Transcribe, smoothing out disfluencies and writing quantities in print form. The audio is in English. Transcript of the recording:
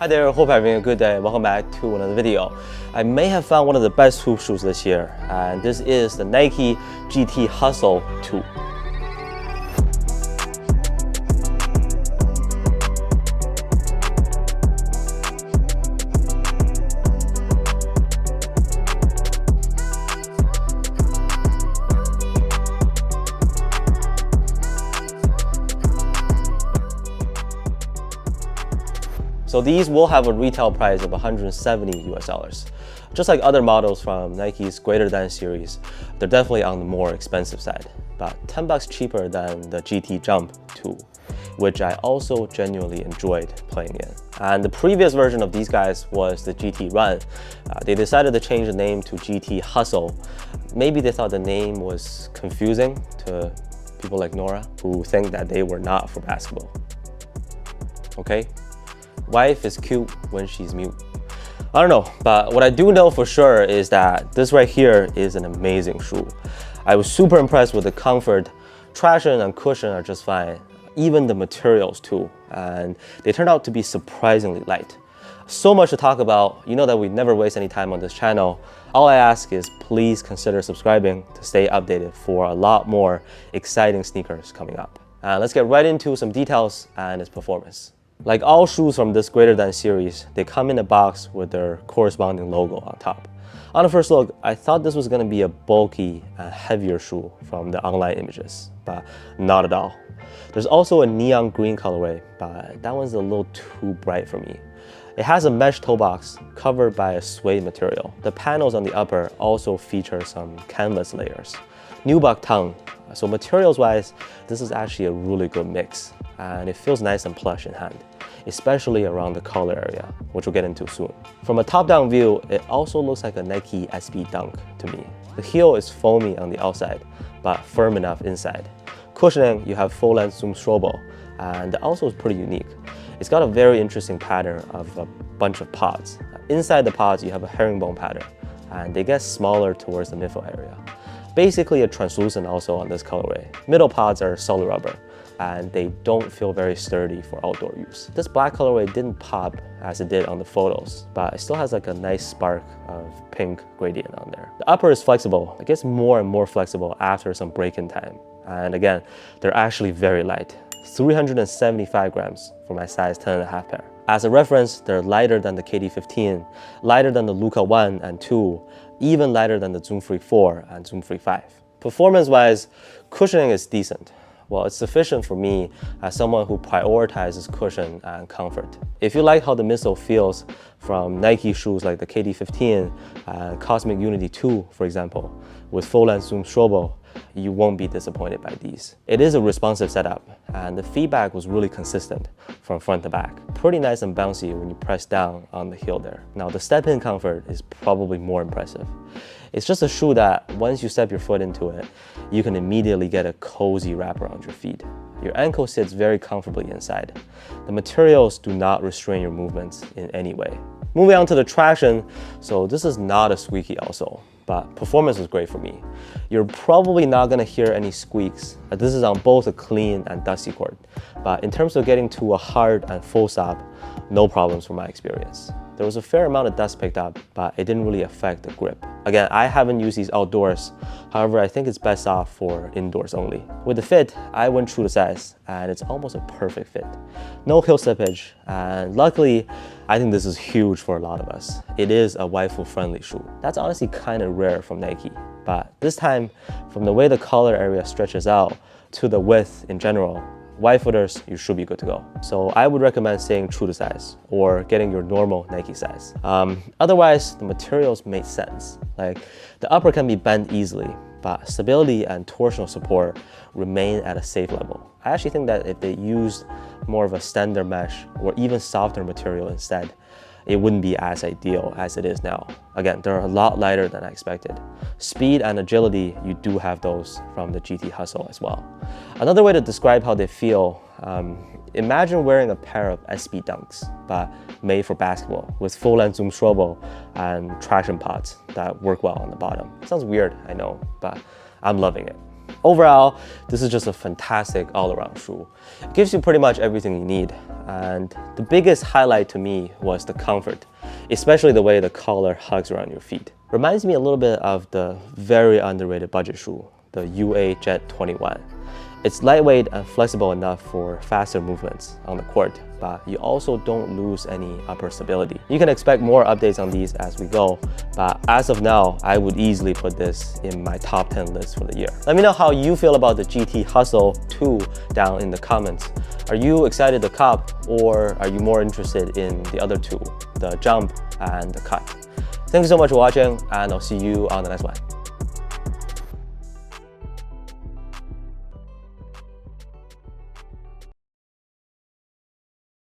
Hi there, hope you're having a good day. Welcome back to another video. I may have found one of the best hoop shoes this year, and this is the Nike GT Hustle 2. So these will have a retail price of $170 US. Just like other models from Nike's Greater Than series, they're definitely on the more expensive side, about $10 cheaper than the GT Jump 2, which I also genuinely enjoyed playing in. And the previous version of these guys was the GT Run. They decided to change the name to GT Hustle. Maybe they thought the name was confusing to people like Nora, who think that they were not for basketball. Okay? Wife is cute when she's mute. I don't know, but what I do know for sure is that this right here is an amazing shoe. I was super impressed with the comfort. Traction and cushion are just fine. Even the materials too, and they turned out to be surprisingly light. So much to talk about. You know that we never waste any time on this channel. All I ask is please consider subscribing to stay updated for a lot more exciting sneakers coming up. Let's get right into some details and its performance. Like all shoes from this Greater Than series, they come in a box with their corresponding logo on top. On the first look, I thought this was going to be a bulky and heavier shoe from the online images, but not at all. There's also a neon green colorway, but that one's a little too bright for me. It has a mesh toe box covered by a suede material. The panels on the upper also feature some canvas layers. Nubuck tongue, so materials-wise, this is actually a really good mix, and it feels nice and plush in hand, especially around the collar area, which we'll get into soon. From a top-down view, it also looks like a Nike SB Dunk to me. The heel is foamy on the outside, but firm enough inside. Cushioning, you have full-length Zoom Strobel, and the outsole is pretty unique. It's got a very interesting pattern of a bunch of pods. Inside the pods, you have a herringbone pattern, and they get smaller towards the middle area. Basically a translucent outsole on this colorway. Middle pods are solid rubber, and they don't feel very sturdy for outdoor use. This black colorway didn't pop as it did on the photos, but it still has like a nice spark of pink gradient on there. The upper is flexible. It gets more and more flexible after some break-in time. And again, they're actually very light. 375 grams for my size 10.5 pair. As a reference, they're lighter than the KD15, lighter than the Luka 1 and 2, even lighter than the Zoom Freak 4 and Zoom Freak 5. Performance-wise, cushioning is decent. Well, it's sufficient for me as someone who prioritizes cushion and comfort. If you like how the midsole feels from Nike shoes like the KD15 and Cosmic Unity 2, for example, with full-length Zoom Strobel, you won't be disappointed by these. It is a responsive setup, and the feedback was really consistent from front to back. Pretty nice and bouncy when you press down on the heel there. Now, the step-in comfort is probably more impressive. It's just a shoe that once you step your foot into it, you can immediately get a cozy wrap around your feet. Your ankle sits very comfortably inside. The materials do not restrain your movements in any way. Moving on to the traction, so this is not a squeaky outsole, but performance was great for me. You're probably not gonna hear any squeaks. This is on both a clean and dusty court, but in terms of getting to a hard and full stop, no problems from my experience. There was a fair amount of dust picked up, but it didn't really affect the grip. Again, I haven't used these outdoors. However, I think it's best off for indoors only. With the fit, I went true to size, and it's almost a perfect fit. No heel slippage, and luckily, I think this is huge for a lot of us. It is a waifu-friendly shoe. That's honestly kind of rare from Nike, but this time, from the way the collar area stretches out to the width in general, wide footers, you should be good to go. So I would recommend staying true to size or getting your normal Nike size. Otherwise, the materials made sense. Like the upper can be bent easily, but stability and torsional support remain at a safe level. I actually think that if they used more of a standard mesh or even softer material instead, it wouldn't be as ideal as it is now. Again, they're a lot lighter than I expected. Speed and agility, you do have those from the GT Hustle as well. Another way to describe how they feel, imagine wearing a pair of SB Dunks, but made for basketball with full-length Zoom Strobel and traction pods that work well on the bottom. Sounds weird, I know, but I'm loving it. Overall, this is just a fantastic all-around shoe. It gives you pretty much everything you need. And the biggest highlight to me was the comfort, especially the way the collar hugs around your feet. Reminds me a little bit of the very underrated budget shoe, the UA Jet 21. It's lightweight and flexible enough for faster movements on the court, but you also don't lose any upper stability. You can expect more updates on these as we go, but as of now, I would easily put this in my top 10 list for the year. Let me know how you feel about the GT Hustle 2 down in the comments. Are you excited to cop, or are you more interested in the other two, the Jump and the Cut? Thank you so much for watching, and I'll see you on the next one.